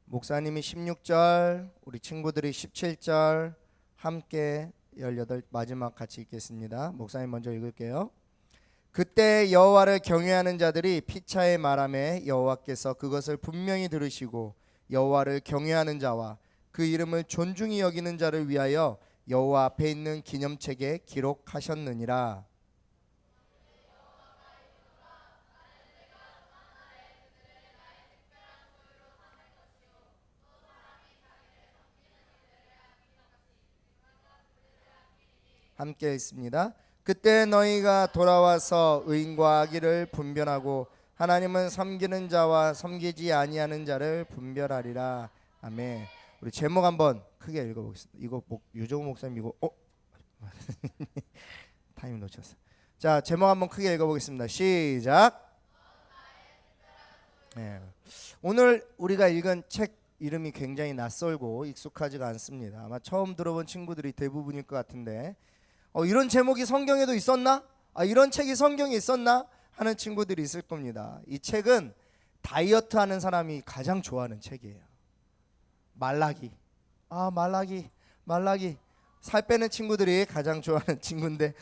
목사님이 16절, 우리 친구들이 17절 함께 18 마지막 같이 읽겠습니다. 목사님 먼저 읽을게요. 그때 여호와를 경외하는 자들이 피차에 말하매 여호와께서 그것을 분명히 들으시고 여호와를 경외하는 자와 그 이름을 존중히 여기는 자를 위하여 여호와 앞에 있는 기념책에 기록하셨느니라. 함께 읽습니다. 그때 너희가 돌아와서 의인과 악의를 분별하고 하나님은 섬기는 자와 섬기지 아니하는 자를 분별하리라. 아멘. 우리 제목 한번 크게 읽어보겠습니다. 이거 유정우 목사님 이거 타이밍 놓쳤어. 자, 제목 한번 크게 읽어보겠습니다. 시작. 네. 오늘 우리가 읽은 책 이름이 굉장히 낯설고 익숙하지가 않습니다. 아마 처음 들어본 친구들이 대부분일 것 같은데 이런 제목이 성경에도 있었나? 이런 책이 성경에 있었나? 하는 친구들이 있을 겁니다. 이 책은 다이어트 하는 사람이 가장 좋아하는 책이에요. 말라기. 말라기. 살 빼는 친구들이 가장 좋아하는 친구인데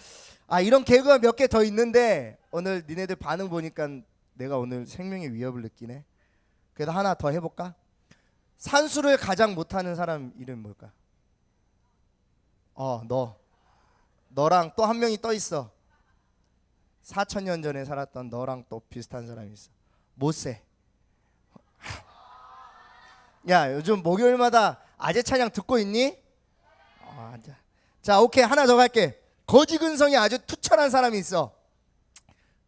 이런 개그가 몇 개 더 있는데 오늘 니네들 반응 보니까 내가 오늘 생명의 위협을 느끼네. 그래도 하나 더 해볼까? 산수를 가장 못하는 사람 이름 뭘까? 너랑 또 한 명이 떠 있어. 4,000년 전에 살았던 너랑 또 비슷한 사람이 있어. 모세. 야, 요즘 목요일마다 아재 찬양 듣고 있니? 앉아. 자, 오케이. 하나 더 갈게. 거지근성이 아주 투철한 사람이 있어.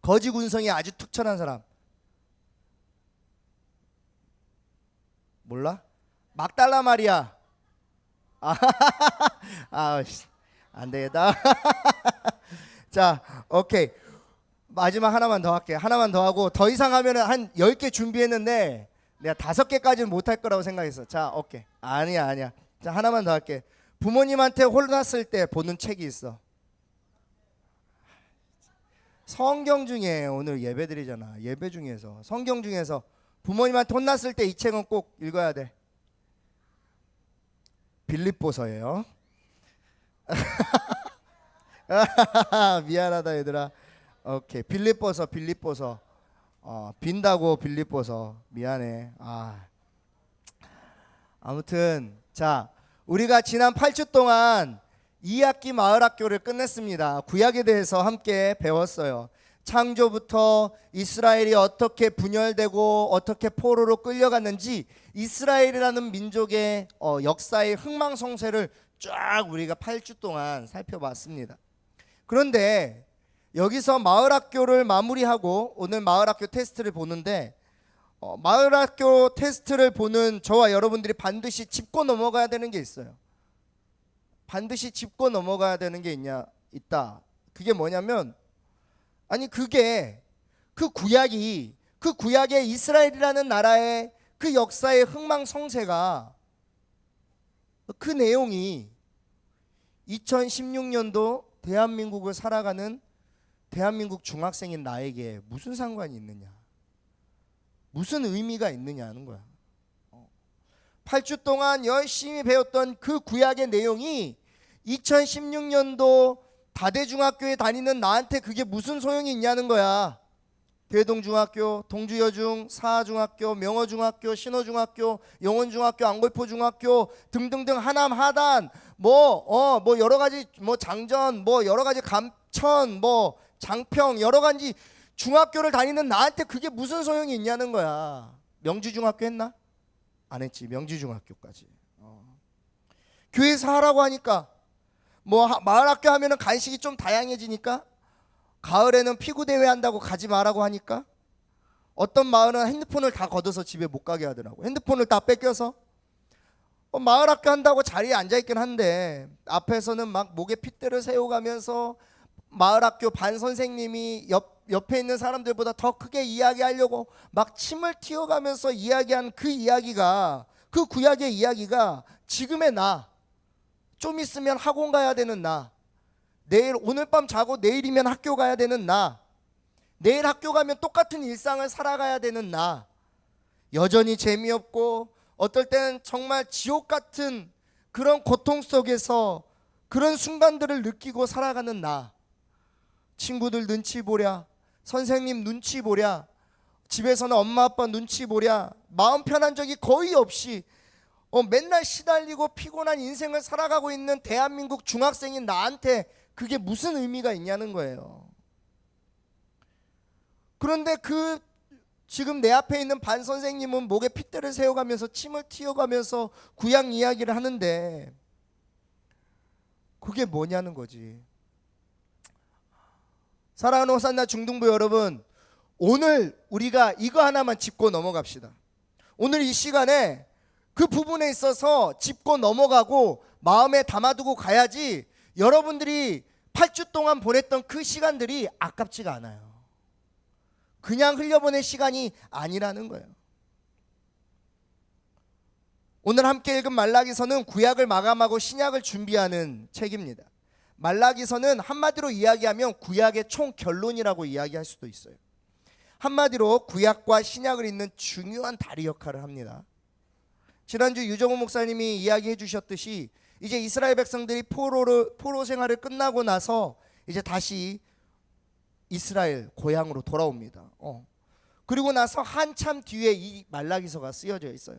거지근성이 아주 투철한 사람. 몰라? 막달라 마리아. 안 되겠다. 자, 오케이. 마지막 하나만 더 할게. 하나만 더 하고 더 이상 하면은 한 10개 준비했는데 내가 5개까지는 못할 거라고 생각했어. 자, 오케이. 아니야. 자, 하나만 더 할게. 부모님한테 혼났을 때 보는 책이 있어. 성경 중에 오늘 예배 드리잖아. 예배 중에서 성경 중에서 부모님한테 혼났을 때 이 책은 꼭 읽어야 돼. 빌립보서예요. 미안하다 얘들아. 오케이. 빌립보서 빈다고 빌립보서 미안해. 아무튼 자, 우리가 지난 8주 동안 2학기 마을학교를 끝냈습니다. 구약에 대해서 함께 배웠어요. 창조부터 이스라엘이 어떻게 분열되고 어떻게 포로로 끌려갔는지 이스라엘이라는 민족의 역사의 흥망성쇠를 쫙 우리가 8주 동안 살펴봤습니다. 그런데 여기서 마을학교를 마무리하고 오늘 마을학교 테스트를 보는데 마을학교 테스트를 보는 저와 여러분들이 반드시 짚고 넘어가야 되는 게 있어요. 반드시 짚고 넘어가야 되는 게 있다. 그게 뭐냐면 그게 그 구약의 이스라엘이라는 나라의 그 역사의 흥망성쇠가 그 내용이 2016년도 대한민국을 살아가는 대한민국 중학생인 나에게 무슨 상관이 있느냐, 무슨 의미가 있느냐는 거야. 8주 동안 열심히 배웠던 그 구약의 내용이 2016년도 다대중학교에 다니는 나한테 그게 무슨 소용이 있냐는 거야. 대동중학교, 동주여중, 사하중학교, 명어중학교, 신호중학교, 영원중학교, 안골포중학교 등등등 하남, 하단 뭐 여러 가지 장전 여러 가지 감천 장평 여러 가지 중학교를 다니는 나한테 그게 무슨 소용이 있냐는 거야. 명지중학교 했나? 안 했지. 명지중학교까지. 교회에서 하라고 하니까 마을학교 하면은 간식이 좀 다양해지니까 가을에는 피구대회 한다고 가지 마라고 하니까 어떤 마을은 핸드폰을 다 걷어서 집에 못 가게 하더라고. 핸드폰을 다 뺏겨서 마을학교 한다고 자리에 앉아있긴 한데 앞에서는 막 목에 핏대를 세워가면서 마을학교 반 선생님이 옆에 있는 사람들보다 더 크게 이야기하려고 막 침을 튀어가면서 이야기한 그 이야기가, 그 구약의 이야기가 지금의 나, 좀 있으면 학원 가야 되는 나, 오늘 밤 자고 내일이면 학교 가야 되는 나, 내일 학교 가면 똑같은 일상을 살아가야 되는 나, 여전히 재미없고 어떨 때는 정말 지옥 같은 그런 고통 속에서 그런 순간들을 느끼고 살아가는 나, 친구들 눈치 보랴, 선생님 눈치 보랴, 집에서는 엄마 아빠 눈치 보랴, 마음 편한 적이 거의 없이 맨날 시달리고 피곤한 인생을 살아가고 있는 대한민국 중학생인 나한테 그게 무슨 의미가 있냐는 거예요. 그런데 지금 내 앞에 있는 반 선생님은 목에 핏대를 세워가면서 침을 튀어가면서 구약 이야기를 하는데 그게 뭐냐는 거지. 사랑하는 호산나 중등부 여러분, 오늘 우리가 이거 하나만 짚고 넘어갑시다. 오늘 이 시간에 그 부분에 있어서 짚고 넘어가고 마음에 담아두고 가야지 여러분들이 8주 동안 보냈던 그 시간들이 아깝지가 않아요. 그냥 흘려보낼 시간이 아니라는 거예요. 오늘 함께 읽은 말라기서는 구약을 마감하고 신약을 준비하는 책입니다. 말라기서는 한마디로 이야기하면 구약의 총결론이라고 이야기할 수도 있어요. 한마디로 구약과 신약을 잇는 중요한 다리 역할을 합니다. 지난주 유정호 목사님이 이야기해 주셨듯이 이제 이스라엘 백성들이 포로 생활을 끝나고 나서 이제 다시 이스라엘 고향으로 돌아옵니다. 그리고 나서 한참 뒤에 이 말라기서가 쓰여져 있어요.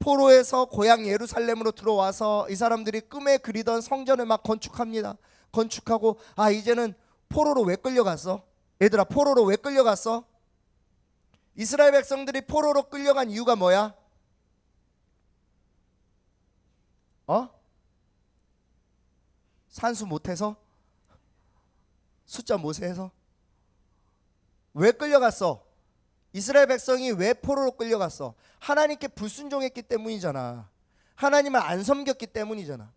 포로에서 고향 예루살렘으로 들어와서 이 사람들이 꿈에 그리던 성전을 막 건축합니다. 건축하고 이제는 포로로 왜 끌려갔어? 얘들아, 포로로 왜 끌려갔어? 이스라엘 백성들이 포로로 끌려간 이유가 뭐야? 산수 못해서? 숫자 못세서? 왜 끌려갔어? 이스라엘 백성이 왜 포로로 끌려갔어? 하나님께 불순종했기 때문이잖아. 하나님을 안 섬겼기 때문이잖아.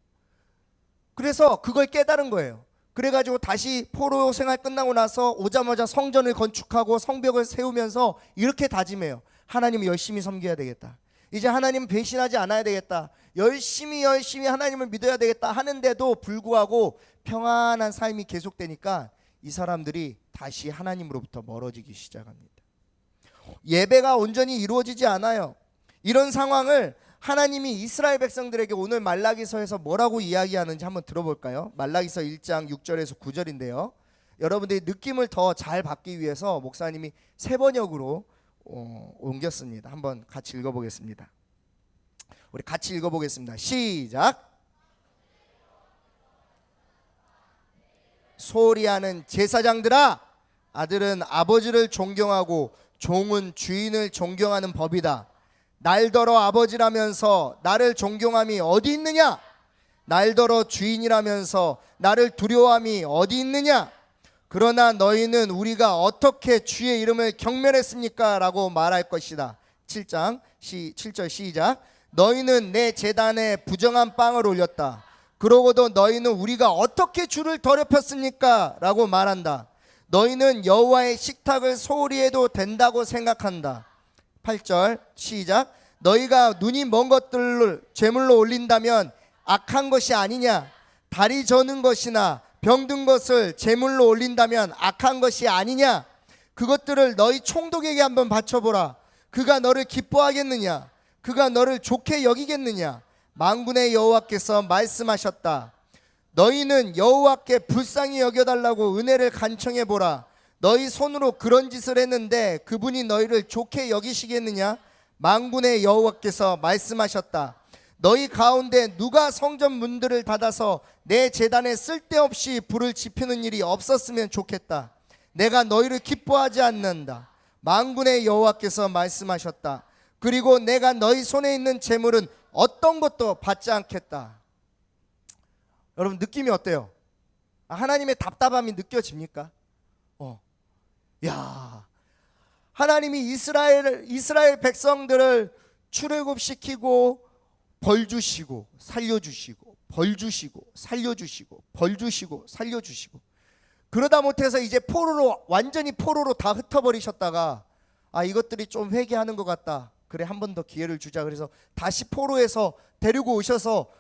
그래서 그걸 깨달은 거예요. 그래가지고 다시 포로 생활 끝나고 나서 오자마자 성전을 건축하고 성벽을 세우면서 이렇게 다짐해요. 하나님을 열심히 섬겨야 되겠다. 이제 하나님 배신하지 않아야 되겠다. 열심히 하나님을 믿어야 되겠다 하는데도 불구하고 평안한 삶이 계속되니까 이 사람들이 다시 하나님으로부터 멀어지기 시작합니다. 예배가 온전히 이루어지지 않아요. 이런 상황을 하나님이 이스라엘 백성들에게 오늘 말라기서에서 뭐라고 이야기하는지 한번 들어볼까요? 말라기서 1장 6절에서 9절인데요. 여러분들이 느낌을 더 잘 받기 위해서 목사님이 세 번역으로 옮겼습니다. 한번 같이 읽어보겠습니다. 우리 같이 읽어보겠습니다. 시작. 소리하는 제사장들아, 아들은 아버지를 존경하고 종은 주인을 존경하는 법이다. 날더러 아버지라면서 나를 존경함이 어디 있느냐? 날더러 주인이라면서 나를 두려워함이 어디 있느냐? 그러나 너희는 우리가 어떻게 주의 이름을 경멸했습니까? 라고 말할 것이다. 7절 시작. 너희는 내 제단에 부정한 빵을 올렸다. 그러고도 너희는 우리가 어떻게 주를 더럽혔습니까? 라고 말한다. 너희는 여호와의 식탁을 소홀히 해도 된다고 생각한다. 8절 시작. 너희가 눈이 먼 것들을 제물로 올린다면 악한 것이 아니냐? 다리 저는 것이나 병든 것을 제물로 올린다면 악한 것이 아니냐? 그것들을 너희 총독에게 한번 바쳐보라. 그가 너를 기뻐하겠느냐? 그가 너를 좋게 여기겠느냐? 만군의 여호와께서 말씀하셨다. 너희는 여호와께 불쌍히 여겨달라고 은혜를 간청해보라. 너희 손으로 그런 짓을 했는데 그분이 너희를 좋게 여기시겠느냐? 만군의 여호와께서 말씀하셨다. 너희 가운데 누가 성전 문들을 닫아서 내 제단에 쓸데없이 불을 지피는 일이 없었으면 좋겠다. 내가 너희를 기뻐하지 않는다. 만군의 여호와께서 말씀하셨다. 그리고 내가 너희 손에 있는 재물은 어떤 것도 받지 않겠다. 여러분 느낌이 어때요? 하나님의 답답함이 느껴집니까? 하나님이 이스라엘 백성들을 출애굽시키고 벌 주시고 살려주시고 벌 주시고 살려주시고 벌 주시고 살려주시고 그러다 못해서 이제 완전히 포로로 다 흩어버리셨다가 이것들이 좀 회개하는 것 같다. 그래, 한 번 더 기회를 주자. 그래서 다시 포로에서 데리고 오셔서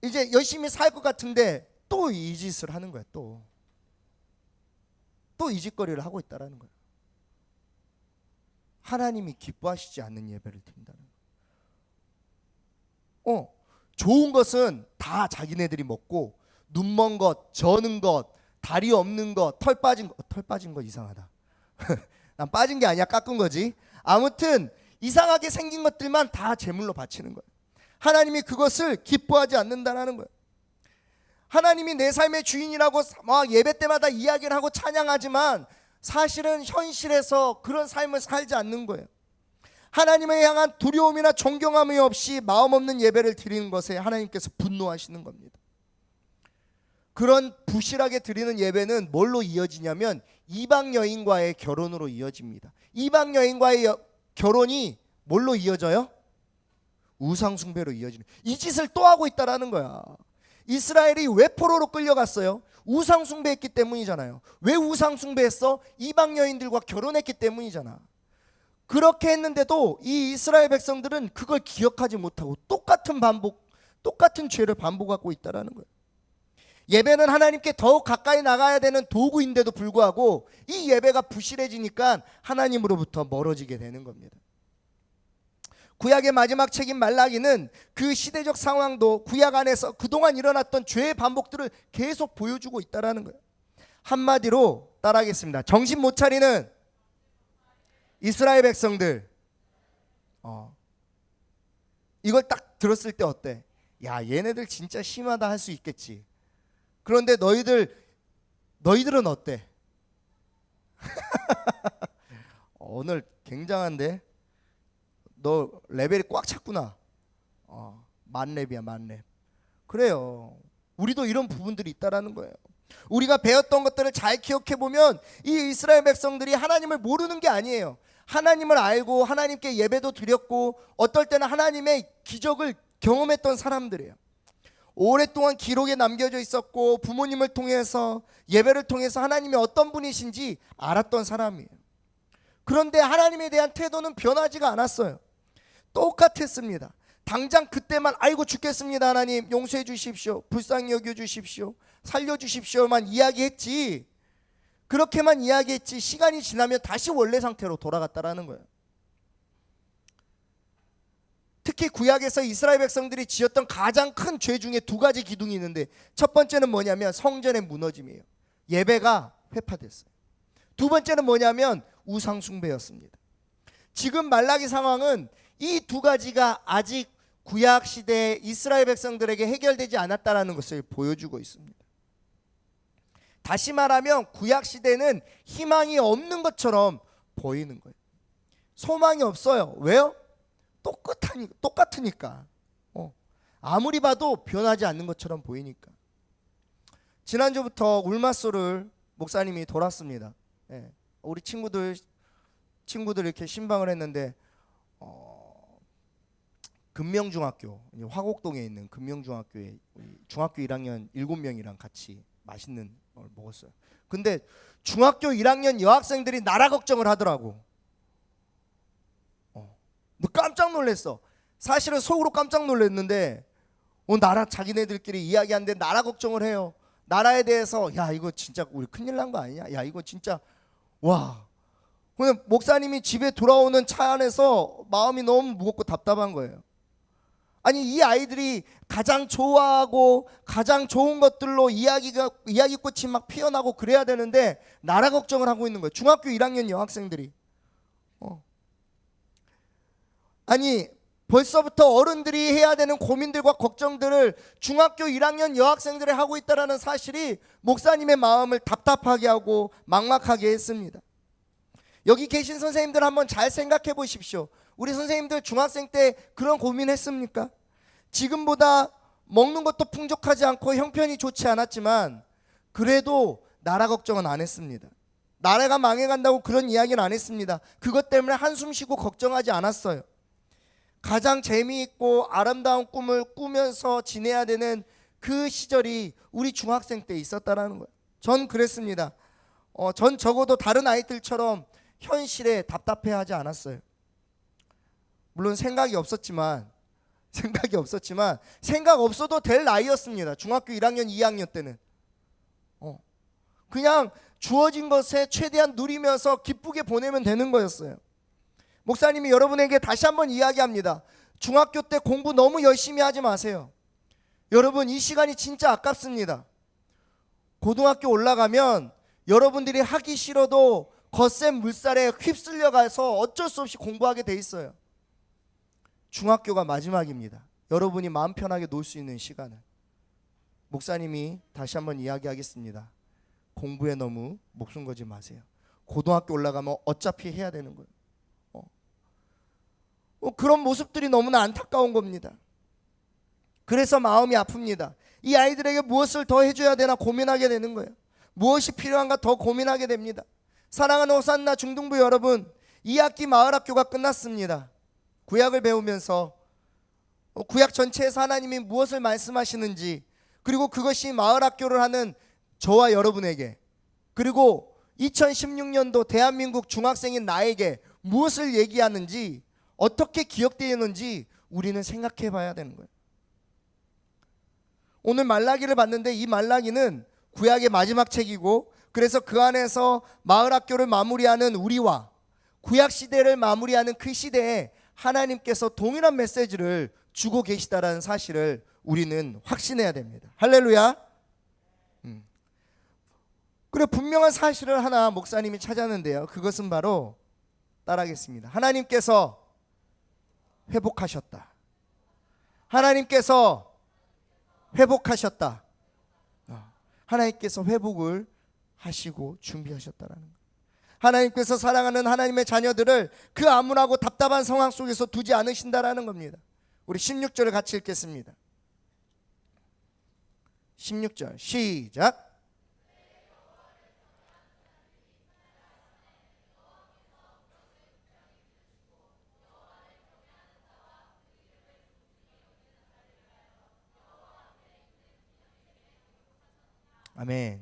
이제 열심히 살 것 같은데 또 이 짓을 하는 거야. 또 이 짓거리를 하고 있다라는 거야. 하나님이 기뻐하시지 않는 예배를 드린다는 거야. 좋은 것은 다 자기네들이 먹고 눈먼 것, 저는 것, 다리 없는 것, 털 빠진 거 이상하다. 난 빠진 게 아니야, 깎은 거지. 아무튼 이상하게 생긴 것들만 다 제물로 바치는 거예요. 하나님이 그것을 기뻐하지 않는다는 거예요. 하나님이 내 삶의 주인이라고 막 예배 때마다 이야기를 하고 찬양하지만 사실은 현실에서 그런 삶을 살지 않는 거예요. 하나님을 향한 두려움이나 존경함이 없이 마음 없는 예배를 드리는 것에 하나님께서 분노하시는 겁니다. 그런 부실하게 드리는 예배는 뭘로 이어지냐면 이방 여인과의 결혼으로 이어집니다. 이방 여인과의 결혼이 뭘로 이어져요? 우상 숭배로 이어지는. 이 짓을 또 하고 있다라는 거야. 이스라엘이 왜 포로로 끌려갔어요? 우상 숭배했기 때문이잖아요. 왜 우상 숭배했어? 이방 여인들과 결혼했기 때문이잖아. 그렇게 했는데도 이 이스라엘 백성들은 그걸 기억하지 못하고 똑같은 죄를 반복하고 있다라는 거예요. 예배는 하나님께 더욱 가까이 나가야 되는 도구인데도 불구하고 이 예배가 부실해지니까 하나님으로부터 멀어지게 되는 겁니다. 구약의 마지막 책인 말라기는 그 시대적 상황도 구약 안에서 그동안 일어났던 죄의 반복들을 계속 보여주고 있다는 거예요. 한마디로 따라하겠습니다. 정신 못 차리는 이스라엘 백성들, 이걸 딱 들었을 때 어때? 야, 얘네들 진짜 심하다 할 수 있겠지. 그런데 너희들은 어때? 오늘 굉장한데? 너 레벨이 꽉 찼구나. 만렙이야, 만렙. 그래요. 우리도 이런 부분들이 있다라는 거예요. 우리가 배웠던 것들을 잘 기억해 보면 이 이스라엘 백성들이 하나님을 모르는 게 아니에요. 하나님을 알고 하나님께 예배도 드렸고 어떨 때는 하나님의 기적을 경험했던 사람들이에요. 오랫동안 기록에 남겨져 있었고 부모님을 통해서 예배를 통해서 하나님이 어떤 분이신지 알았던 사람이에요. 그런데 하나님에 대한 태도는 변하지가 않았어요. 똑같았습니다. 당장 그때만 아이고 죽겠습니다 하나님 용서해 주십시오, 불쌍히 여겨 주십시오, 살려 주십시오만 이야기했지. 그렇게만 이야기했지 시간이 지나면 다시 원래 상태로 돌아갔다라는 거예요. 특히 구약에서 이스라엘 백성들이 지었던 가장 큰 죄 중에 두 가지 기둥이 있는데 첫 번째는 뭐냐면 성전의 무너짐이에요. 예배가 회파됐어요. 두 번째는 뭐냐면 우상 숭배였습니다. 지금 말라기 상황은 이 두 가지가 아직 구약 시대의 이스라엘 백성들에게 해결되지 않았다는 것을 보여주고 있습니다. 다시 말하면 구약 시대는 희망이 없는 것처럼 보이는 거예요. 소망이 없어요. 왜요? 똑같으니까. 아무리 봐도 변하지 않는 것처럼 보이니까. 지난주부터 울마소를 목사님이 돌았습니다. 우리 친구들 이렇게 신방을 했는데 금명중학교 화곡동에 있는 금명중학교에 중학교 1학년 7명이랑 같이 맛있는 걸 먹었어요. 근데 중학교 1학년 여학생들이 나라 걱정을 하더라고. 너 깜짝 놀랐어. 사실은 속으로 깜짝 놀랐는데 나라 자기네들끼리 이야기하는데 나라 걱정을 해요. 나라에 대해서 야 이거 진짜 우리 큰일 난 거 아니냐? 야 이거 진짜 와. 근데 목사님이 집에 돌아오는 차 안에서 마음이 너무 무겁고 답답한 거예요. 아니 이 아이들이 가장 좋아하고 가장 좋은 것들로 이야기꽃이 막 피어나고 그래야 되는데 나라 걱정을 하고 있는 거예요. 중학교 1학년 여학생들이. 아니 벌써부터 어른들이 해야 되는 고민들과 걱정들을 중학교 1학년 여학생들이 하고 있다는 사실이 목사님의 마음을 답답하게 하고 막막하게 했습니다. 여기 계신 선생님들 한번 잘 생각해 보십시오. 우리 선생님들 중학생 때 그런 고민했습니까? 지금보다 먹는 것도 풍족하지 않고 형편이 좋지 않았지만 그래도 나라 걱정은 안 했습니다. 나라가 망해간다고 그런 이야기는 안 했습니다. 그것 때문에 한숨 쉬고 걱정하지 않았어요. 가장 재미있고 아름다운 꿈을 꾸면서 지내야 되는 그 시절이 우리 중학생 때 있었다는 거예요. 전 그랬습니다. 전 적어도 다른 아이들처럼 현실에 답답해하지 않았어요. 물론 생각이 없었지만 생각 없어도 될 나이였습니다. 중학교 1학년 2학년 때는 그냥 주어진 것에 최대한 누리면서 기쁘게 보내면 되는 거였어요. 목사님이 여러분에게 다시 한번 이야기합니다. 중학교 때 공부 너무 열심히 하지 마세요. 여러분, 이 시간이 진짜 아깝습니다. 고등학교 올라가면 여러분들이 하기 싫어도 거센 물살에 휩쓸려 가서 어쩔 수 없이 공부하게 돼 있어요. 중학교가 마지막입니다. 여러분이 마음 편하게 놀 수 있는 시간은. 목사님이 다시 한번 이야기하겠습니다. 공부에 너무 목숨 걸지 마세요. 고등학교 올라가면 어차피 해야 되는 거예요. 그런 모습들이 너무나 안타까운 겁니다. 그래서 마음이 아픕니다. 이 아이들에게 무엇을 더 해줘야 되나 고민하게 되는 거예요. 무엇이 필요한가 더 고민하게 됩니다. 사랑하는 호산나 중등부 여러분, 2학기 마을학교가 끝났습니다. 구약을 배우면서 구약 전체에서 하나님이 무엇을 말씀하시는지, 그리고 그것이 마을학교를 하는 저와 여러분에게, 그리고 2016년도 대한민국 중학생인 나에게 무엇을 얘기하는지, 어떻게 기억되는지 우리는 생각해 봐야 되는 거예요. 오늘 말라기를 봤는데 이 말라기는 구약의 마지막 책이고, 그래서 그 안에서 마을학교를 마무리하는 우리와 구약 시대를 마무리하는 그 시대에 하나님께서 동일한 메시지를 주고 계시다라는 사실을 우리는 확신해야 됩니다. 할렐루야. 그리고 분명한 사실을 하나 목사님이 찾았는데요. 그것은 바로 따라하겠습니다. 하나님께서 회복하셨다. 하나님께서 회복하셨다. 하나님께서 회복을 하시고 준비하셨다라는 거예요. 하나님께서 사랑하는 하나님의 자녀들을 그 암울하고 답답한 상황 속에서 두지 않으신다라는 겁니다. 우리 16절을 같이 읽겠습니다. 16절 시작. 아멘.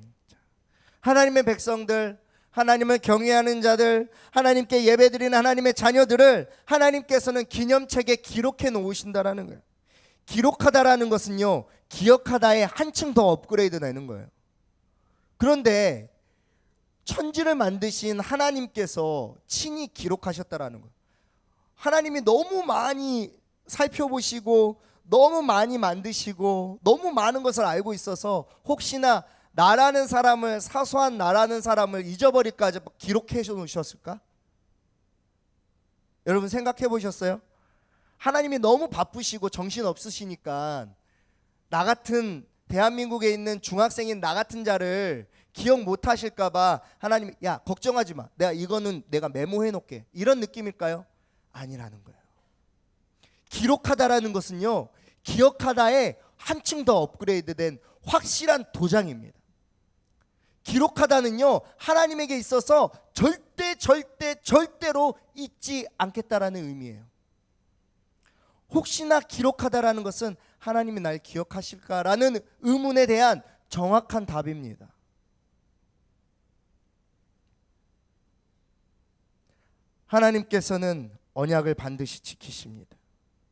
하나님의 백성들, 하나님을 경외하는 자들, 하나님께 예배드리는 하나님의 자녀들을 하나님께서는 기념책에 기록해 놓으신다라는 거예요. 기록하다라는 것은요, 기억하다의 한층 더 업그레이드 되는 거예요. 그런데 천지를 만드신 하나님께서 친히 기록하셨다라는 거예요. 하나님이 너무 많이 살펴보시고 너무 많이 만드시고 너무 많은 것을 알고 있어서 혹시나 나라는 사람을, 사소한 나라는 사람을 잊어버릴까 기록해 놓으셨을까? 여러분 생각해 보셨어요? 하나님이 너무 바쁘시고 정신 없으시니까 나 같은 대한민국에 있는 중학생인 나 같은 자를 기억 못 하실까 봐 하나님이 야 걱정하지 마, 이거는 내가 메모해 놓을게, 이런 느낌일까요? 아니라는 거예요. 기록하다라는 것은요, 기억하다에 한층 더 업그레이드된 확실한 도장입니다. 기록하다는요, 하나님에게 있어서 절대로 잊지 않겠다라는 의미예요. 혹시나 기록하다라는 것은 하나님이 날 기억하실까라는 의문에 대한 정확한 답입니다. 하나님께서는 언약을 반드시 지키십니다.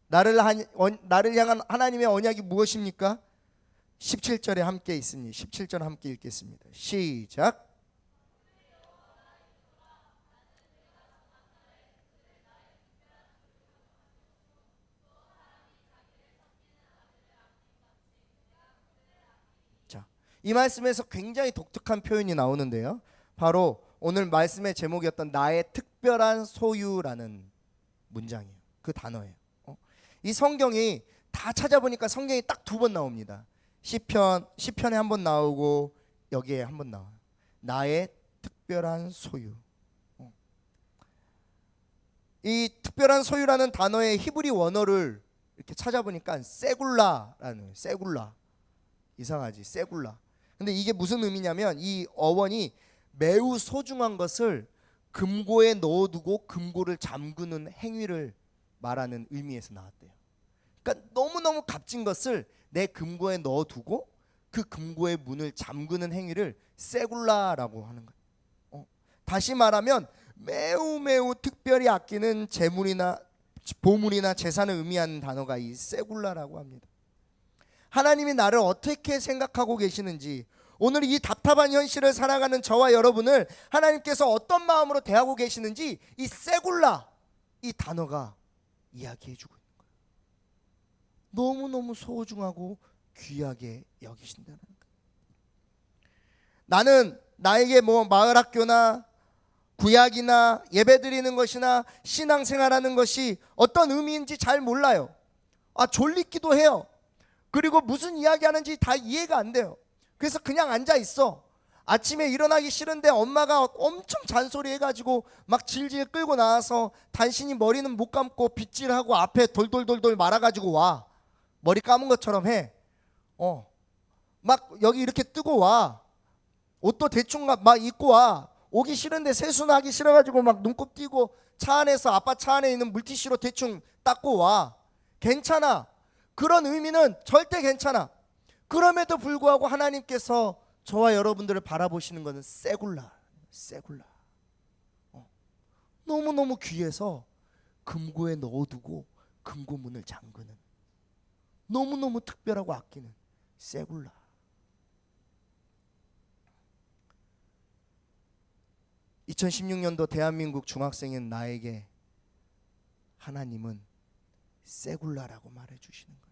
나를 향한 하나님의 언약이 무엇입니까? 17절에 함께 있습니다. 17절 함께 읽겠습니다. 시작. 자, 이 말씀에서 굉장히 독특한 표현이 나오는데요. 바로 오늘 말씀의 제목이었던 나의 특별한 소유라는 문장이에요. 그 단어예요. 이 성경이 다 찾아보니까 성경이 딱 2번 나옵니다. 시편에 한 번 나오고 여기에 한 번 나와요. 나의 특별한 소유. 이 특별한 소유라는 단어의 히브리 원어를 이렇게 찾아보니까 세굴라라는, 세굴라. 이상하지, 세굴라. 근데 이게 무슨 의미냐면 이 어원이 매우 소중한 것을 금고에 넣어두고 금고를 잠그는 행위를 말하는 의미에서 나왔대요. 그러니까 너무너무 값진 것을 내 금고에 넣어두고 그 금고의 문을 잠그는 행위를 세굴라라고 하는 거예요. 다시 말하면 매우 특별히 아끼는 재물이나 보물이나 재산을 의미하는 단어가 이 세굴라라고 합니다. 하나님이 나를 어떻게 생각하고 계시는지, 오늘 이 답답한 현실을 살아가는 저와 여러분을 하나님께서 어떤 마음으로 대하고 계시는지 이 세굴라, 이 단어가 이야기해 주고 있는 거예요. 너무너무 소중하고 귀하게 여기신다는 거예요. 나는 나에게 뭐 마을학교나 구약이나 예배드리는 것이나 신앙생활하는 것이 어떤 의미인지 잘 몰라요. 졸리기도 해요. 그리고 무슨 이야기하는지 다 이해가 안 돼요. 그래서 그냥 앉아 있어. 아침에 일어나기 싫은데 엄마가 엄청 잔소리해가지고 막 질질 끌고 나와서 당신이 머리는 못 감고 빗질하고 앞에 돌돌돌돌 말아가지고 와. 머리 감은 것처럼 해. 막 여기 이렇게 뜨고 와. 옷도 대충 막 입고 와. 오기 싫은데 세수는 하기 싫어가지고 막 눈곱 띄고 차 안에서 아빠 차 안에 있는 물티슈로 대충 닦고 와. 괜찮아. 그런 의미는 절대 괜찮아. 그럼에도 불구하고 하나님께서 저와 여러분들을 바라보시는 것은 세굴라. 너무너무 귀해서 금고에 넣어두고 금고문을 잠그는, 너무너무 특별하고 아끼는 세굴라. (2016년도) 대한민국 중학생인 나에게 하나님은 세굴라라고 말해주시는 거예요.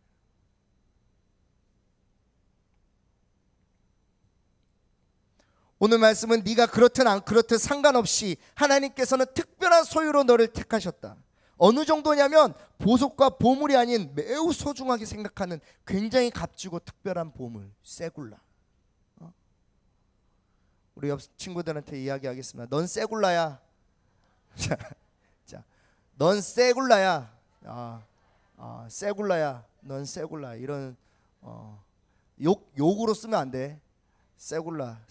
오늘 말씀은 네가 그렇든 안 그렇든 상관없이 하나님께서는 특별한 소유로 너를 택하셨다. 어느 정도냐면 보석과 보물이 아닌 매우 소중하게 생각하는 굉장히 값지고 특별한 보물, 세굴라. 우리 옆 친구들한테 이야기하겠습니다. 넌 세굴라야. 자, 넌 세굴라야. 세굴라야. 넌 세굴라. 이런 욕으로 쓰면 안 돼. 세굴라.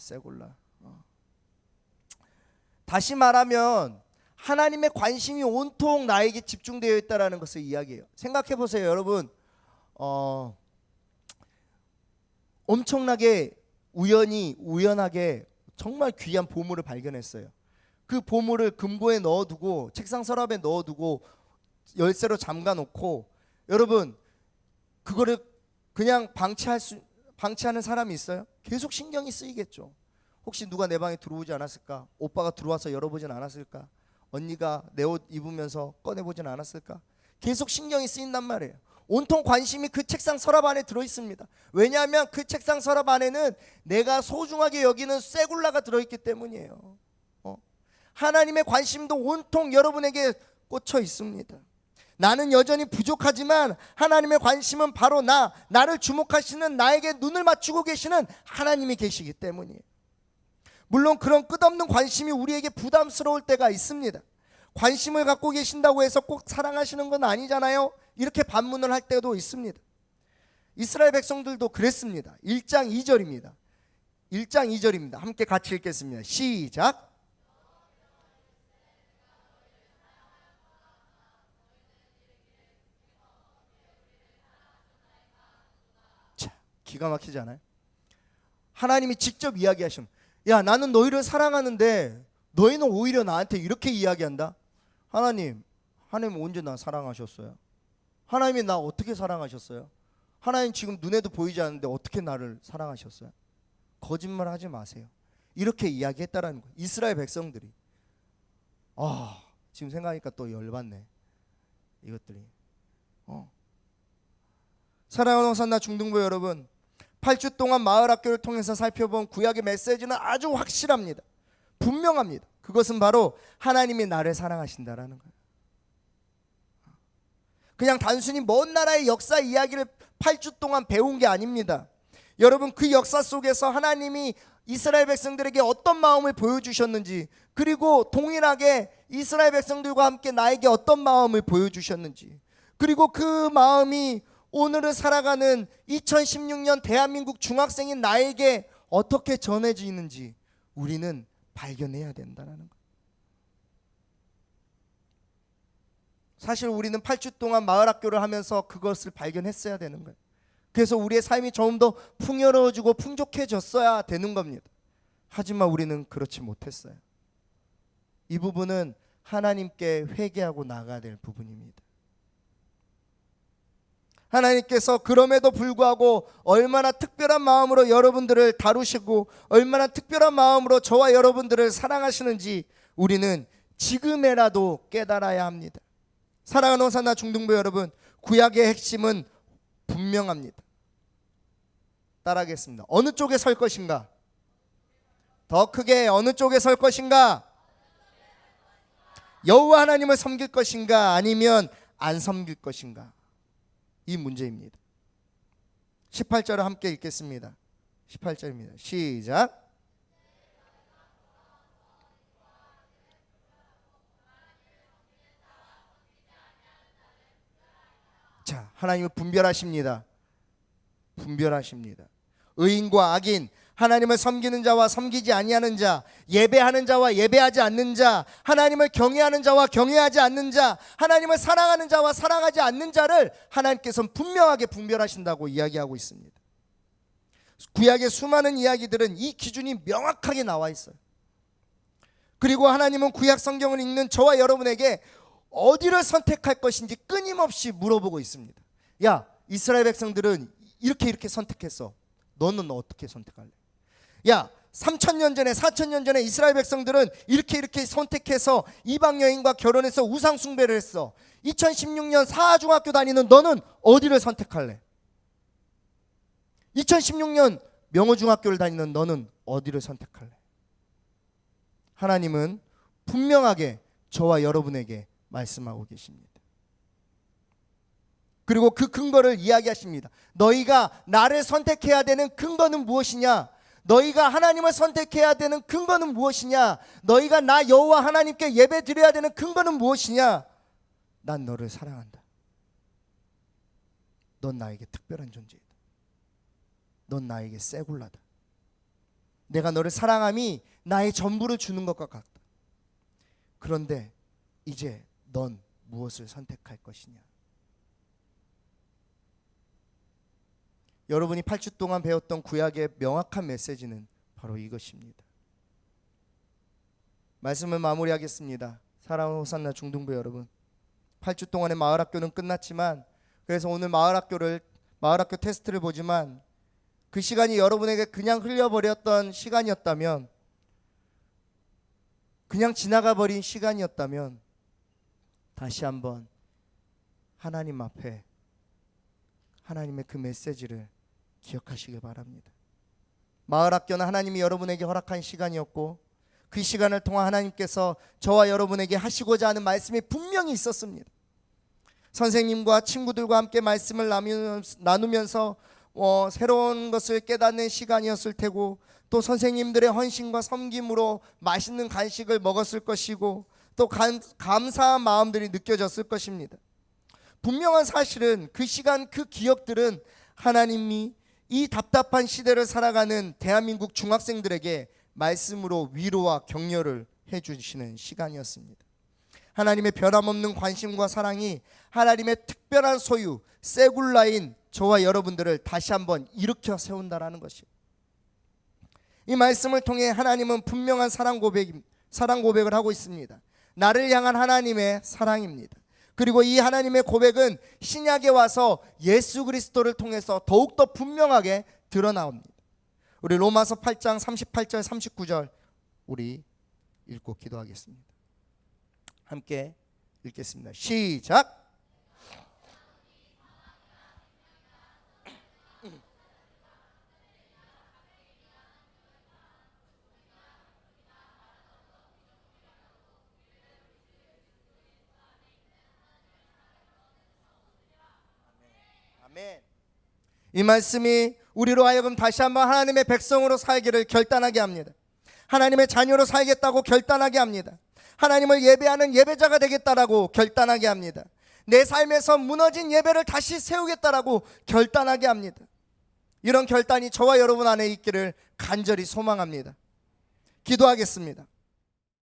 다시 말하면 하나님의 관심이 온통 나에게 집중되어 있다라는 것을 이야기해요. 생각해 보세요, 여러분. 엄청나게 우연하게 정말 귀한 보물을 발견했어요. 그 보물을 금고에 넣어두고 책상 서랍에 넣어두고 열쇠로 잠가놓고, 여러분 그거를 그냥 방치하는 사람이 있어요? 계속 신경이 쓰이겠죠. 혹시 누가 내 방에 들어오지 않았을까? 오빠가 들어와서 열어보진 않았을까? 언니가 내 옷 입으면서 꺼내보진 않았을까? 계속 신경이 쓰인단 말이에요. 온통 관심이 그 책상 서랍 안에 들어있습니다. 왜냐하면 그 책상 서랍 안에는 내가 소중하게 여기는 세굴라가 들어있기 때문이에요. 하나님의 관심도 온통 여러분에게 꽂혀 있습니다. 나는 여전히 부족하지만 하나님의 관심은 바로 나를 주목하시는, 나에게 눈을 맞추고 계시는 하나님이 계시기 때문이에요. 물론 그런 끝없는 관심이 우리에게 부담스러울 때가 있습니다. 관심을 갖고 계신다고 해서 꼭 사랑하시는 건 아니잖아요. 이렇게 반문을 할 때도 있습니다. 이스라엘 백성들도 그랬습니다. 1장 2절입니다. 1장 2절입니다. 함께 같이 읽겠습니다. 시작. 자, 기가 막히지 않아요? 하나님이 직접 이야기하시면, 야, 나는 너희를 사랑하는데 너희는 오히려 나한테 이렇게 이야기한다. 하나님 언제 나 사랑하셨어요? 하나님이 나 어떻게 사랑하셨어요? 하나님 지금 눈에도 보이지 않는데 어떻게 나를 사랑하셨어요? 거짓말 하지 마세요. 이렇게 이야기했다라는 거예요. 이스라엘 백성들이. 지금 생각하니까 또 열받네, 이것들이. 사랑하는 호산나 중등부 여러분, 8주 동안 마을학교를 통해서 살펴본 구약의 메시지는 아주 확실합니다. 분명합니다. 그것은 바로 하나님이 나를 사랑하신다라는 거예요. 그냥 단순히 먼 나라의 역사 이야기를 8주 동안 배운 게 아닙니다. 여러분, 그 역사 속에서 하나님이 이스라엘 백성들에게 어떤 마음을 보여주셨는지, 그리고 동일하게 이스라엘 백성들과 함께 나에게 어떤 마음을 보여주셨는지, 그리고 그 마음이 오늘을 살아가는 2016년 대한민국 중학생인 나에게 어떻게 전해지는지 우리는 발견해야 된다는 거예요. 사실 우리는 8주 동안 마을학교를 하면서 그것을 발견했어야 되는 거예요. 그래서 우리의 삶이 좀 더 풍요로워지고 풍족해졌어야 되는 겁니다. 하지만 우리는 그렇지 못했어요. 이 부분은 하나님께 회개하고 나가야 될 부분입니다. 하나님께서 그럼에도 불구하고 얼마나 특별한 마음으로 여러분들을 다루시고 얼마나 특별한 마음으로 저와 여러분들을 사랑하시는지 우리는 지금에라도 깨달아야 합니다. 사랑하는 호산나 중등부 여러분, 구약의 핵심은 분명합니다. 따라하겠습니다. 어느 쪽에 설 것인가? 더 크게 어느 쪽에 설 것인가? 여호와 하나님을 섬길 것인가 아니면 안 섬길 것인가? 이 문제입니다. 18절을 함께 읽겠습니다. 18절입니다. 시작. 자, 하나님은 분별하십니다. 분별하십니다. 의인과 악인, 하나님을 섬기는 자와 섬기지 아니하는 자, 예배하는 자와 예배하지 않는 자, 하나님을 경외하는 자와 경외하지 않는 자, 하나님을 사랑하는 자와 사랑하지 않는 자를 하나님께서는 분명하게 분별하신다고 이야기하고 있습니다. 구약의 수많은 이야기들은 이 기준이 명확하게 나와 있어요. 그리고 하나님은 구약 성경을 읽는 저와 여러분에게 어디를 선택할 것인지 끊임없이 물어보고 있습니다. 야, 이스라엘 백성들은 이렇게 선택했어. 너는 어떻게 선택할래? 야, 3,000년 전에 4,000년 전에 이스라엘 백성들은 이렇게 선택해서 이방 여인과 결혼해서 우상 숭배를 했어. 2016년 사하중학교 다니는 너는 어디를 선택할래? 2016년 명호중학교를 다니는 너는 어디를 선택할래? 하나님은 분명하게 저와 여러분에게 말씀하고 계십니다. 그리고 그 근거를 이야기하십니다. 너희가 나를 선택해야 되는 근거는 무엇이냐? 너희가 하나님을 선택해야 되는 근거는 무엇이냐? 너희가 나 여호와 하나님께 예배 드려야 되는 근거는 무엇이냐? 난 너를 사랑한다. 넌 나에게 특별한 존재이다. 넌 나에게 쇠굴라다. 내가 너를 사랑함이 나의 전부를 주는 것과 같다. 그런데 이제 넌 무엇을 선택할 것이냐? 여러분이 8주 동안 배웠던 구약의 명확한 메시지는 바로 이것입니다. 말씀을 마무리하겠습니다. 사랑하는 호산나 중등부 여러분, 8주 동안의 마을학교는 끝났지만, 그래서 오늘 마을학교 테스트를 보지만 그 시간이 여러분에게 그냥 흘려버렸던 시간이었다면, 그냥 지나가 버린 시간이었다면 다시 한번 하나님 앞에 하나님의 그 메시지를 기억하시길 바랍니다. 마을학교는 하나님이 여러분에게 허락한 시간이었고, 그 시간을 통해 하나님께서 저와 여러분에게 하시고자 하는 말씀이 분명히 있었습니다. 선생님과 친구들과 함께 말씀을 나누면서 새로운 것을 깨닫는 시간이었을 테고, 또 선생님들의 헌신과 섬김으로 맛있는 간식을 먹었을 것이고, 또 감사한 마음들이 느껴졌을 것입니다. 분명한 사실은 그 시간, 그 기억들은 하나님이 이 답답한 시대를 살아가는 대한민국 중학생들에게 말씀으로 위로와 격려를 해주시는 시간이었습니다. 하나님의 변함없는 관심과 사랑이 하나님의 특별한 소유 쇠굴라인 저와 여러분들을 다시 한번 일으켜 세운다라는 것이에요. 이 말씀을 통해 하나님은 분명한 사랑 고백을 하고 있습니다. 나를 향한 하나님의 사랑입니다. 그리고 이 하나님의 고백은 신약에 와서 예수 그리스도를 통해서 더욱더 분명하게 드러나옵니다. 우리 로마서 8장 38절 39절 우리 읽고 기도하겠습니다. 함께 읽겠습니다. 시작. 아멘. 이 말씀이 우리로 하여금 다시 한번 하나님의 백성으로 살기를 결단하게 합니다. 하나님의 자녀로 살겠다고 결단하게 합니다. 하나님을 예배하는 예배자가 되겠다라고 결단하게 합니다. 내 삶에서 무너진 예배를 다시 세우겠다라고 결단하게 합니다. 이런 결단이 저와 여러분 안에 있기를 간절히 소망합니다. 기도하겠습니다.